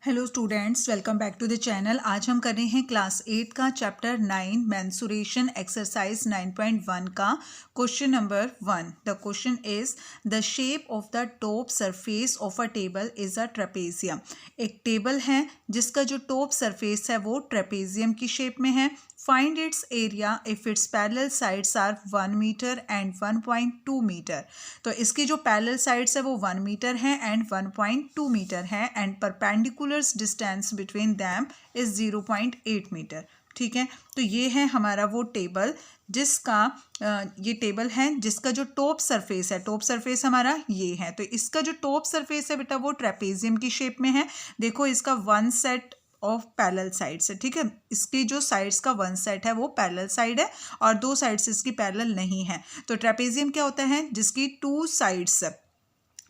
Hello students, welcome back to the channel. आज हम कर रहे हैं क्लास 8 का चैप्टर 9 मेंसुरेशन एक्सरसाइज 9.1 का question number 1। The question is the shape of the top surface of a table is a trapezium. एक table है जिसका जो टॉप सरफेस है वो ट्रेपेजियम की शेप में है। Find its area if its parallel sides are 1 metre and 1.2 metre. तो इसकी जो पैरेलल साइड्स है वो 1 मीटर है एंड 1.2 मीटर है and perpendicular distance between them is 0.8 metre. ठीक है, तो ये है हमारा वो टेबल जिसका ये टेबल है जिसका जो टॉप सरफेस है, टॉप सरफेस हमारा ये है। तो इसका जो टॉप सरफेस है बेटा वो ट्रेपेजियम की शेप में है। देखो इसका one set of parallel sides है। ठीक है, इसकी जो साइड्स का वन सेट है वो पैरेलल साइड है और दो साइड्स इसकी पैरेलल नहीं है। तो ट्रेपेजियम क्या होता है? जिसकी टू साइड्स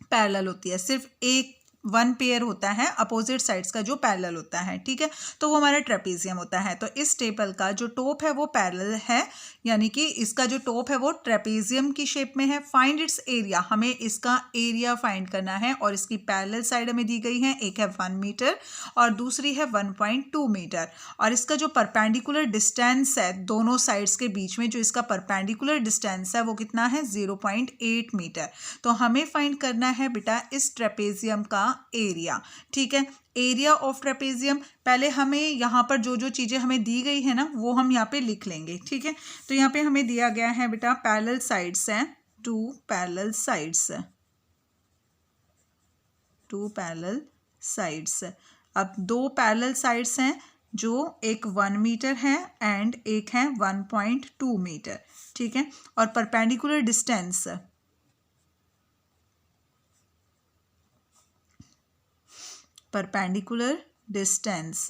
पैरेलल होती है, सिर्फ एक वन पेयर होता है अपोजिट साइड्स का जो पैरेलल होता है। ठीक है, तो वो हमारा ट्रेपेजियम होता है। तो इस टेबल का जो टॉप है वो पैरेलल है, यानी कि इसका जो टॉप है वो ट्रेपेजियम की शेप में है। फाइंड इट्स एरिया, हमें इसका एरिया फाइंड करना है और इसकी पैरेलल साइड हमें दी गई है, एक है 1 मीटर और दूसरी है 1.2 मीटर। और इसका जो परपेंडिकुलर डिस्टेंस है दोनों साइड्स के बीच में, जो इसका परपेंडिकुलर डिस्टेंस है वो कितना है? 0.8 मीटर। तो हमें फाइंड करना है बेटा इस ट्रेपेजियम का एरिया। ठीक है, एरिया ऑफ ट्रेपेजियम। पहले हमें यहाँ पर जो जो चीज़ें हमें दी गई है ना वो हम यहाँ पे लिख लेंगे। ठीक है, तो यहाँ पे हमें दिया गया है बेटा पैरेलल साइड्स हैं, two parallel sides, two parallel sides. अब दो पैरेलल साइड्स हैं जो एक 1 मीटर है एंड एक है 1.2 मीटर। ठीक है, और perpendicular distance, perpendicular distance,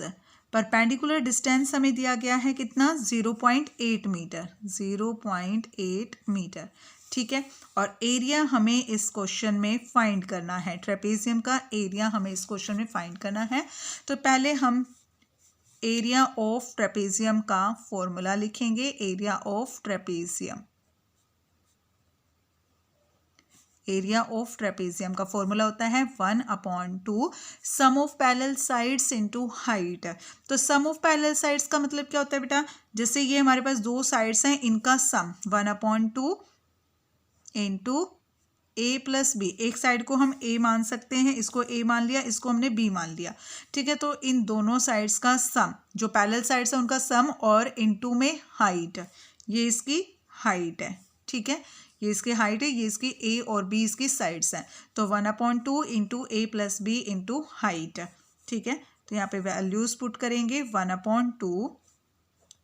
perpendicular distance हमें दिया गया है कितना? 0.8 मीटर, 0.8 मीटर। ठीक है, और एरिया हमें इस क्वेश्चन में फाइंड करना है, ट्रेपेजियम का एरिया हमें इस क्वेश्चन में फाइंड करना है। तो पहले हम एरिया ऑफ ट्रेपेजियम का फॉर्मूला लिखेंगे। Area of trapezium, area of trapezium का फॉर्मूला होता है 1/2 sum of parallel sides into height. तो सम ऑफ पैरेलल साइड्स का मतलब क्या होता है बेटा? जैसे ये हमारे पास दो साइड्स हैं, इनका सम 1/2 इंटू a प्लस बी। एक साइड को हम a मान सकते हैं, इसको a मान लिया, इसको हमने b मान लिया। ठीक है, तो इन दोनों साइड्स का सम, जो पैरेलल साइड्स है उनका सम, और इनटू में हाइट, ये इसकी हाइट है। ठीक है, ये इसकी हाइट है, ये इसकी a और b इसकी साइड्स हैं। तो 1/2 into a plus B into height. ठीक है, तो यहाँ पे वैल्यूज पुट करेंगे 1/2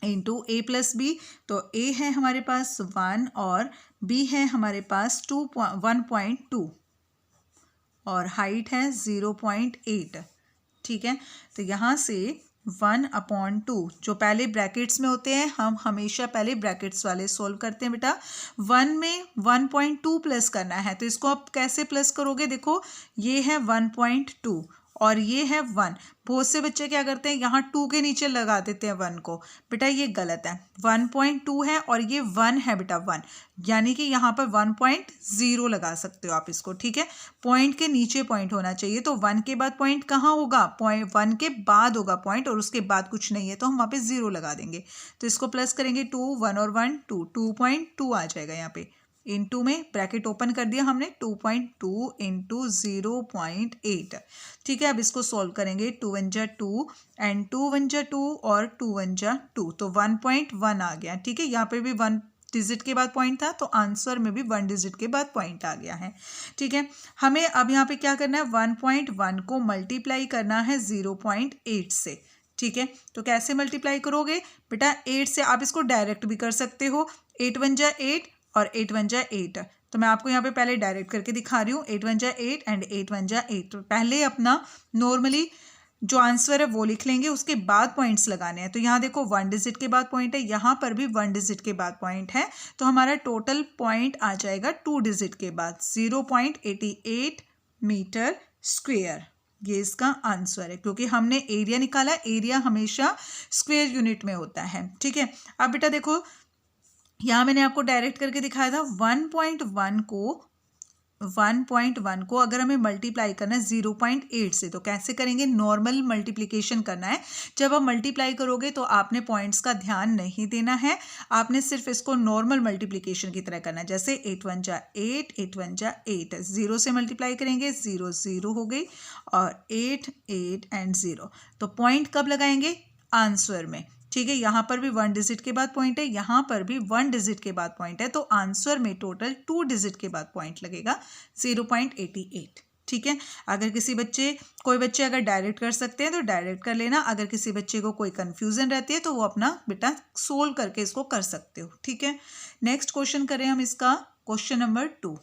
इंटू a प्लस बी। तो a है हमारे पास 1 और b है हमारे पास 1.2 और हाइट है 0.8। ठीक है, तो यहाँ से 1/2 जो पहले ब्रैकेट्स में होते हैं, हम हमेशा पहले ब्रैकेट्स वाले सोल्व करते हैं बेटा। 1 में 1.2 प्लस करना है, तो इसको आप कैसे प्लस करोगे? देखो ये है 1.2 और ये है 1। बहुत से बच्चे क्या करते हैं, यहाँ 2 के नीचे लगा देते हैं 1 को। बेटा ये गलत है, 1.2 है और ये 1 है बेटा, 1, यानी कि यहाँ पर 1.0 लगा सकते हो आप इसको। ठीक है, पॉइंट के नीचे पॉइंट होना चाहिए। तो 1 के बाद पॉइंट कहाँ होगा? पॉइंट 1 के बाद होगा पॉइंट, और उसके बाद कुछ नहीं है तो हम वहाँ पे 0 लगा देंगे। तो इसको प्लस करेंगे 2, 1 और 1 2, 2.2 आ जाएगा यहाँ पे। इनटू में ब्रैकेट ओपन कर दिया हमने, 2.2 इंटू 0.8। ठीक है, अब इसको सॉल्व करेंगे। 2 1 जा 2 एंड 2 1 जा 2 और 2 1 जा 2, तो 1.1 आ गया। ठीक है, यहाँ पे भी 1 डिजिट के बाद पॉइंट था, तो आंसर में भी 1 डिजिट के बाद पॉइंट आ गया है। ठीक है, हमें अब यहाँ पे क्या करना है? 1.1 को मल्टीप्लाई करना है 0.8 से। ठीक है, तो कैसे मल्टीप्लाई करोगे बेटा? 8 से आप इसको डायरेक्ट भी कर सकते हो, 8 1 जा 8 और 8 1 जा 8। तो मैं आपको यहाँ पे पहले डायरेक्ट करके दिखा रही हूँ, 8 1 जा 8 एंड 8 1 जा 8। तो पहले अपना नॉर्मली जो आंसर है वो लिख लेंगे, उसके बाद पॉइंट्स लगाने हैं। तो यहाँ देखो 1 डिजिट के बाद पॉइंट है, यहाँ पर भी 1 डिजिट के बाद पॉइंट है, तो हमारा टोटल पॉइंट आ जाएगा 2 डिजिट के बाद 0.88 मीटर स्क्वेयर। ये इसका आंसर है, क्योंकि हमने एरिया निकाला, एरिया हमेशा स्क्वेयर यूनिट में होता है। ठीक है, अब बेटा देखो यहाँ मैंने आपको डायरेक्ट करके दिखाया था, 1.1 को 1.1 को अगर हमें मल्टीप्लाई करना है 0.8 से, तो कैसे करेंगे? नॉर्मल मल्टीप्लिकेशन करना है। जब आप मल्टीप्लाई करोगे तो आपने पॉइंट्स का ध्यान नहीं देना है, आपने सिर्फ इसको नॉर्मल मल्टीप्लिकेशन की तरह करना है। जैसे 8 1 जा 8, 8 1 जा 8, 0 से मल्टीप्लाई करेंगे, 0 0 हो गई, और 8 8 एंड 0। तो पॉइंट कब लगाएंगे? आंसर में। ठीक है, यहाँ पर भी 1 डिजिट के बाद पॉइंट है, यहाँ पर भी 1 डिजिट के बाद पॉइंट है, तो आंसर में टोटल 2 डिजिट के बाद पॉइंट लगेगा 0.88। ठीक है, अगर कोई बच्चे अगर डायरेक्ट कर सकते हैं तो डायरेक्ट कर लेना, अगर किसी बच्चे को कोई कंफ्यूजन रहती है तो वो अपना बेटा सोल्व करके इसको कर सकते हो। ठीक है, नेक्स्ट क्वेश्चन करें हम इसका, क्वेश्चन नंबर 2।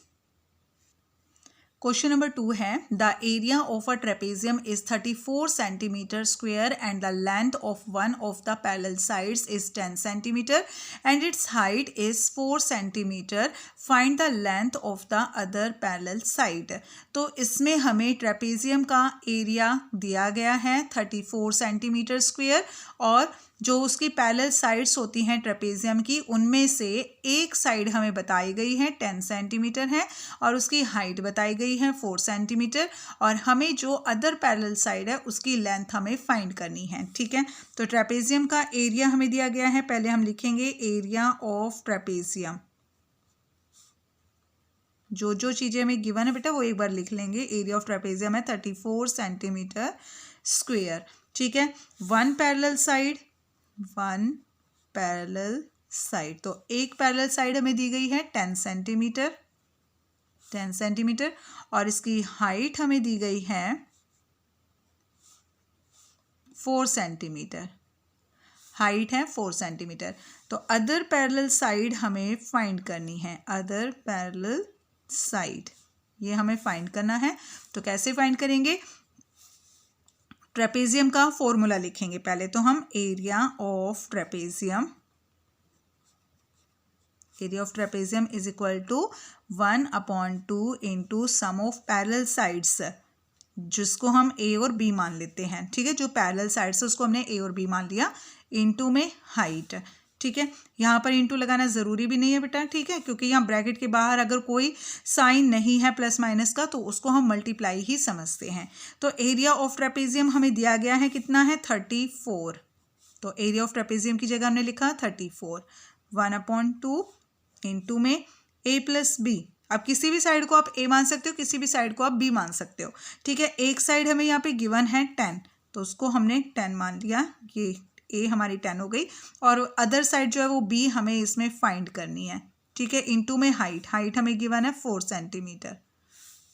क्वेश्चन नंबर 2 है, the area of a trapezium is 34 centimetre square and the length of one of the parallel sides is 10 centimetre and it's height is 4 centimetre. Find the length of the other parallel side. तो इसमें हमें trapezium का area दिया गया है 34 centimetre square, और जो उसकी पैरेलल साइड्स होती हैं ट्रेपेजियम की, उनमें से एक साइड हमें बताई गई है 10 सेंटीमीटर है, और उसकी हाइट बताई गई है 4 सेंटीमीटर, और हमें जो अदर पैरेलल साइड है उसकी लेंथ हमें फाइंड करनी है। ठीक है, तो ट्रेपेजियम का एरिया हमें दिया गया है, पहले हम लिखेंगे एरिया ऑफ ट्रेपेजियम। जो जो चीज़ें हमें गिवन है बेटा वो एक बार लिख लेंगे। एरिया ऑफ ट्रेपेजियम है 34 सेंटीमीटर स्क्वेयर। ठीक है, वन पैरेलल साइड, तो एक पैरेलल साइड हमें दी गई है 10 सेंटीमीटर, और इसकी हाइट हमें दी गई है 4 सेंटीमीटर। हाइट है 4 सेंटीमीटर। तो अदर पैरेलल साइड हमें फाइंड करनी है, अदर पैरेलल साइड ये हमें फाइंड करना है। तो कैसे फाइंड करेंगे? ट्रेपेजियम का फॉर्मूला लिखेंगे पहले तो हम। Area of trapezium is equal to 1/2 into sum of parallel sides, जिसको हम ए और बी मान लेते हैं। ठीक है, जो पैरेलल साइड्स है उसको हमने ए और बी मान लिया, इंटू में हाइट। ठीक है, यहाँ पर इंटू लगाना ज़रूरी भी नहीं है बेटा। ठीक है, क्योंकि यहाँ ब्रैकेट के बाहर अगर कोई साइन नहीं है प्लस माइनस का तो उसको हम मल्टीप्लाई ही समझते हैं। तो एरिया ऑफ ट्रेपेजियम हमें दिया गया है, कितना है? 34। तो एरिया ऑफ ट्रेपेजियम की जगह हमने लिखा 34, 1/2 इंटू में ए प्लस बी। अब किसी भी साइड को आप ए मान सकते हो, किसी भी साइड को आप बी मान सकते हो। ठीक है, एक साइड हमें यहाँ पे गिवन है 10, तो उसको हमने 10 मान लिया, ये ए हमारी 10 हो गई, और अदर साइड जो है वो बी हमें इसमें फाइंड करनी है। ठीक है, इंटू में हाइट हमें गिवन है 4 सेंटीमीटर।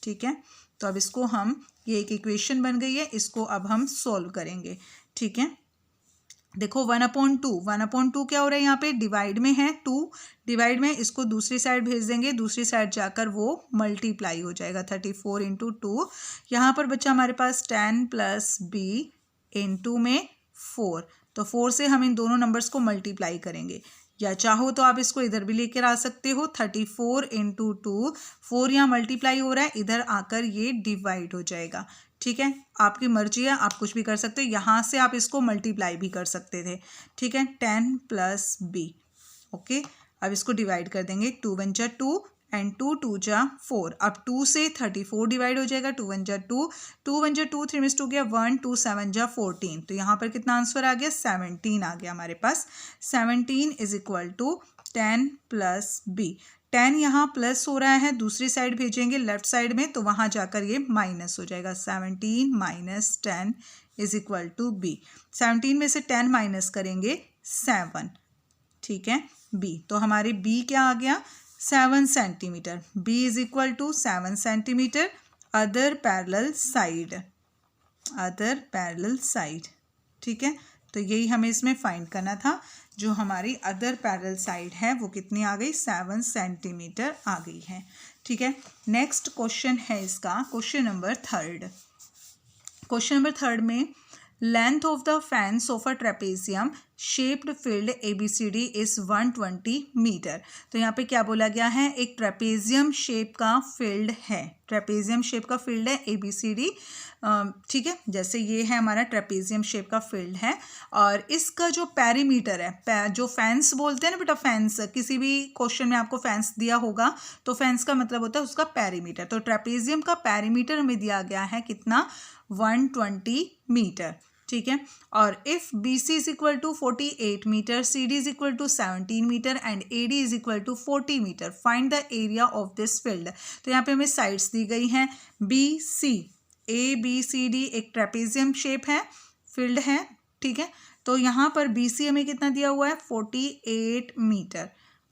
ठीक है, तो अब इसको हम, ये एक इक्वेशन बन गई है, इसको अब हम सॉल्व करेंगे। ठीक है, देखो 1/2 क्या हो रहा है यहाँ पे? डिवाइड में है 2, डिवाइड में इसको दूसरी साइड भेज देंगे, दूसरी साइड जाकर वो मल्टीप्लाई हो जाएगा 34 इंटू 2। यहाँ पर बच्चा हमारे पास 10 प्लस बी इंटू में 4, तो 4 से हम इन दोनों नंबर्स को मल्टीप्लाई करेंगे, या चाहो तो आप इसको इधर भी लेकर आ सकते हो। 34 इंटू 2, 4 यहाँ मल्टीप्लाई हो रहा है, इधर आकर ये डिवाइड हो जाएगा। ठीक है, आपकी मर्जी है, आप कुछ भी कर सकते हो, यहाँ से आप इसको मल्टीप्लाई भी कर सकते थे। ठीक है, 10 प्लस बी। ओके, अब इसको डिवाइड कर देंगे, 2 1 जा 2 एंड 2 2 जा 4। अब 2 से 34 डिवाइड हो जाएगा, 2 1 जा 2, 2 1 जा 2, 3 में 2 गया 1, 2 7 जा 14। तो यहाँ पर कितना आंसर आ गया? 17 आ गया हमारे पास। 17 is equal to 10 plus B. 10 यहाँ प्लस हो रहा है, दूसरी साइड भेजेंगे लेफ्ट साइड में, तो वहाँ जाकर ये माइनस हो जाएगा। 17 minus 10 is equal to B. 17 में से 10 माइनस करेंगे 7। ठीक है, बी, तो हमारे बी क्या आ गया? 7 centimetre. B is equal to 7 centimetre. Other parallel side. ठीक है, तो यही हमें इसमें फाइंड करना था। जो हमारी अदर पैरेलल साइड है वो कितनी आ गई? 7 सेंटीमीटर आ गई है। ठीक है, नेक्स्ट क्वेश्चन है इसका, क्वेश्चन नंबर 3। क्वेश्चन नंबर 3 में length of the fence of a trapezium shaped field ABCD is 120 metre. तो यहाँ पे क्या बोला गया है, एक ट्रेपेजियम शेप का फील्ड है, ट्रेपेजियम शेप का फील्ड है ABCD, ठीक है। जैसे ये है हमारा ट्रेपेजियम शेप का फील्ड है, और इसका जो पेरीमीटर है, जो फेंस बोलते हैं ना बेटा, फेंस, किसी भी क्वेश्चन में आपको फेंस दिया होगा तो फेंस का मतलब होता है उसका पेरीमीटर। तो ट्रेपेजियम का पेरीमीटर हमें दिया गया है कितना, 120 मीटर, ठीक है। और if BC is equal to 48 metre, CD is equal to 17 metre and AD is equal to 40 metre, find the area of this field. तो यहाँ पे हमें साइड्स दी गई हैं BC, ABCD एक ट्रेपेजियम शेप है, फील्ड है, ठीक है। तो यहाँ पर BC हमें कितना दिया हुआ है, 48 मीटर,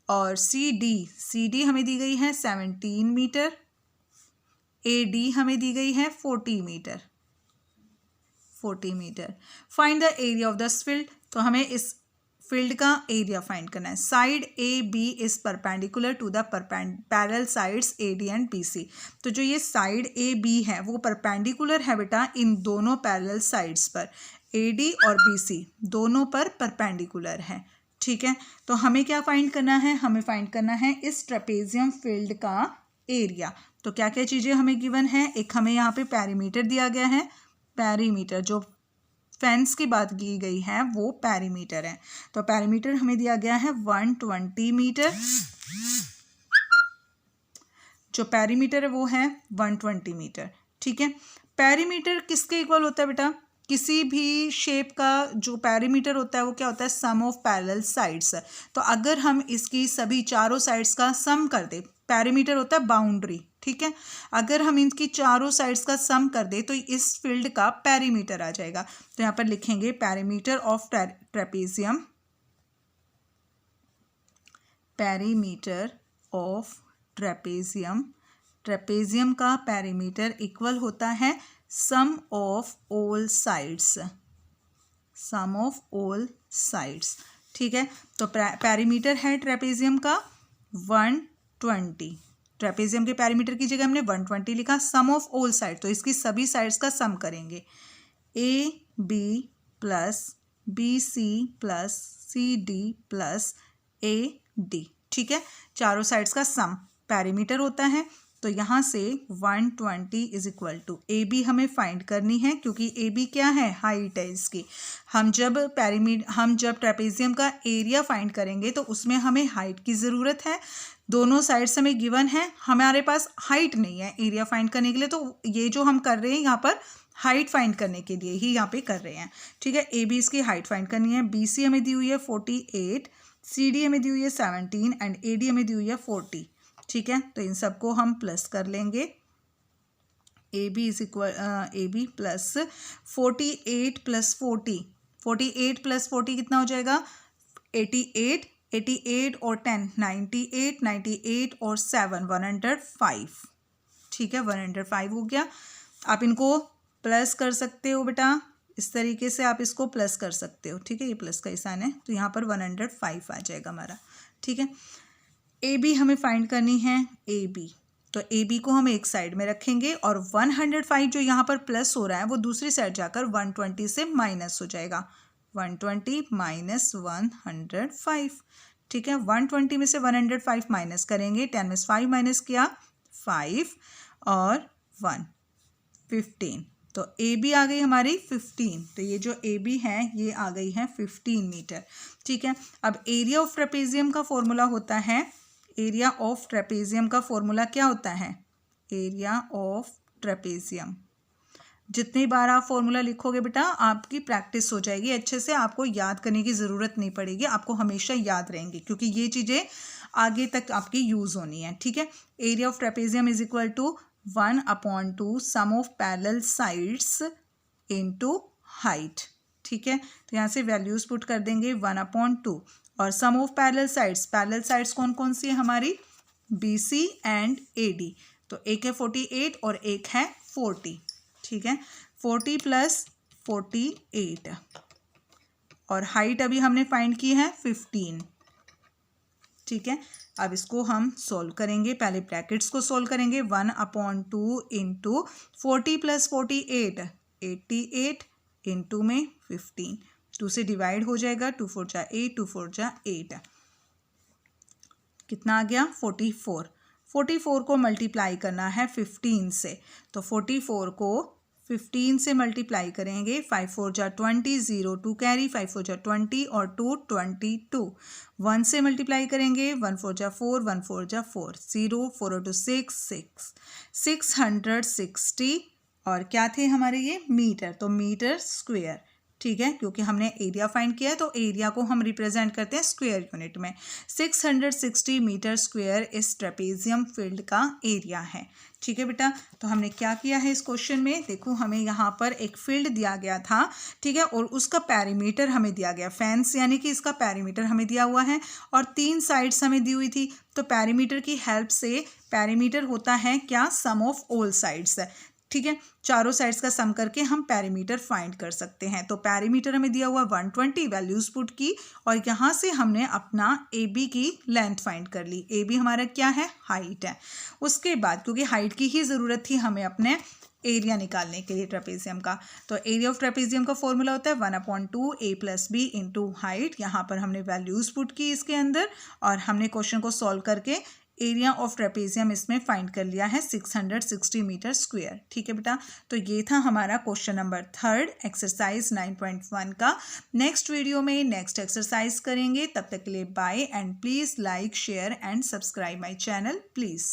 और CD हमें दी गई है 17 मीटर, AD हमें दी गई है 40 metre, 40 metre. Find the area of this field. तो हमें इस फील्ड का एरिया फाइंड करना है। Side AB is perpendicular to the parallel sides AD and BC। तो जो ये साइड AB है वो परपेंडिकुलर है बेटा इन दोनों पैरेलल साइड्स पर, AD और BC दोनों पर परपेंडिकुलर है, ठीक है। तो हमें क्या फाइंड करना है, हमें फाइंड करना है इस ट्रेपेजियम फील्ड का एरिया। तो क्या क्या चीज़ें हमें गिवन है, एक हमें यहाँ पे पेरीमीटर दिया गया है, पेरीमीटर जो फेंस की बात की गई है वो पेरीमीटर है। तो पेरीमीटर हमें दिया गया है 120 मीटर, जो पेरीमीटर है वो है 120 मीटर, ठीक है। पेरीमीटर किसके इक्वल होता है बेटा, किसी भी शेप का जो पेरीमीटर होता है वो क्या होता है, सम ऑफ पैरेलल साइड्स। तो अगर हम इसकी सभी चारों साइड्स का सम कर दे, पेरीमीटर होता है बाउंड्री, ठीक है, अगर हम इनकी चारों साइड्स का सम कर दे तो इस फील्ड का पेरीमीटर आ जाएगा। तो यहाँ पर लिखेंगे perimeter of trapezium, perimeter of trapezium, trapezium का पेरीमीटर इक्वल होता है sum of all sides, sum of all sides, ठीक है। तो पेरीमीटर है ट्रेपेजियम का 120, ट्रेपेजियम के पेरीमीटर की जगह हमने 120 लिखा, सम ऑफ ऑल साइड तो इसकी सभी साइड्स का सम करेंगे, AB plus BC plus CD plus AD, ठीक है, चारों साइड्स का सम पेरीमीटर होता है। तो यहाँ से 120 इज इक्वल टू AB हमें फाइंड करनी है, क्योंकि AB क्या है, हाइट है इसकी। हम जब ट्रेपेजियम का एरिया फाइंड करेंगे तो उसमें हमें हाइट की ज़रूरत है, दोनों साइड्स हमें गिवन है, हमारे पास हाइट नहीं है एरिया फाइंड करने के लिए। तो ये जो हम कर रहे हैं यहाँ पर हाइट फाइंड करने के लिए ही यहाँ पे कर रहे हैं, ठीक है। AB इसकी हाइट फाइंड करनी है, BC हमें दी हुई है 48, CD हमें दी हुई है 17 एंड AD हमें दी हुई है 40, ठीक है। तो इन सबको हम प्लस कर लेंगे, AB is equal AB plus 48 plus 40, 48 plus 40 कितना हो जाएगा, 88, 88 और 10 98, 98 और 7 105, ठीक है, 105 हो गया। आप इनको प्लस कर सकते हो बेटा, इस तरीके से आप इसको प्लस कर सकते हो, ठीक है, ये प्लस का निशान है तो यहाँ पर 105 आ जाएगा हमारा, ठीक है। AB हमें फाइंड करनी है AB, तो AB को हम एक साइड में रखेंगे और 105 जो यहाँ पर प्लस हो रहा है वो दूसरी साइड जाकर 120 से माइनस हो जाएगा, 120 माइनस 105, ठीक है। 120 में से 105 माइनस करेंगे, 10 में से 5 माइनस किया 5 और 1 15, तो AB आ गई हमारी 15। तो ये जो AB है ये आ गई है 15 मीटर, ठीक है। अब एरिया ऑफ ट्रेपेजियम का फॉर्मूला होता है, एरिया ऑफ ट्रेपेजियम का फॉर्मूला क्या होता है, एरिया ऑफ ट्रेपेजियम, जितनी बार आप फॉर्मूला लिखोगे बेटा आपकी प्रैक्टिस हो जाएगी अच्छे से, आपको याद करने की ज़रूरत नहीं पड़ेगी, आपको हमेशा याद रहेंगी क्योंकि ये चीज़ें आगे तक आपकी यूज़ होनी है, ठीक है। Area of trapezium is equal to 1/2 sum of parallel sides into height, ठीक है। तो यहाँ से वैल्यूज पुट कर देंगे 1/2 और सम ऑफ पैरेलल साइड्स कौन कौन सी है हमारी, BC एंड AD। तो एक है 48 और एक है 40, ठीक है, 40 प्लस 48 और हाइट अभी हमने फाइंड की है 15, ठीक है। अब इसको हम सोल्व करेंगे, पहले ब्रैकेट्स को सोल्व करेंगे, 1/2 इंटू 40 प्लस 48 88 इंटू में 15, 2 से डिवाइड हो जाएगा, 2 4 जा 8, 2 4 जा 8, कितना आ गया 44। 44 को मल्टीप्लाई करना है 15 से, तो 44 को 15 से मल्टीप्लाई करेंगे, 5 4 जा 20, 0 2 कैरी, 5 4 जा 20 और 2 22। 1 से मल्टीप्लाई करेंगे, 1 4 जा 4, 1 4 जा 4, 0 4 2 6 6, 660 और क्या थे हमारे ये मीटर, तो मीटर स्क्वायर, ठीक है, क्योंकि हमने एरिया फाइंड किया है तो एरिया को हम रिप्रेजेंट करते हैं स्क्वायर यूनिट में। 660 मीटर स्क्वायर इस ट्रेपेजियम फील्ड का एरिया है, ठीक है बेटा। तो हमने क्या किया है इस क्वेश्चन में, देखो हमें यहाँ पर एक फील्ड दिया गया था, ठीक है, और उसका पेरीमीटर हमें दिया गया, फेंस यानी कि इसका पेरीमीटर हमें दिया हुआ है और 3 साइड्स हमें दी हुई थी। तो पेरीमीटर की हेल्प से, पेरीमीटर होता है क्या, सम ऑफ ऑल साइड्स, ठीक है, चारों साइड्स का सम करके हम पेरीमीटर फाइंड कर सकते हैं। तो पेरीमीटर हमें दिया हुआ 120, वैल्यूज पुट की और यहाँ से हमने अपना ए बी की लेंथ फाइंड कर ली। ए बी हमारा क्या है, हाइट है। उसके बाद क्योंकि हाइट की ही ज़रूरत थी हमें अपने एरिया निकालने के लिए ट्रेपेजियम का, तो एरिया ऑफ ट्रेपेजियम का फॉर्मूला होता है 1/2 a + b इंटू हाइट। यहाँ पर हमने वैल्यूज पुट की इसके अंदर और हमने क्वेश्चन को सॉल्व करके एरिया ऑफ ट्रेपेजियम इसमें फाइंड कर लिया है 660 मीटर स्क्वायर, ठीक है बेटा। तो ये था हमारा क्वेश्चन नंबर 3 एक्सरसाइज 9.1 का। नेक्स्ट वीडियो में नेक्स्ट एक्सरसाइज करेंगे, तब तक के लिए bye and please like share and subscribe my channel please.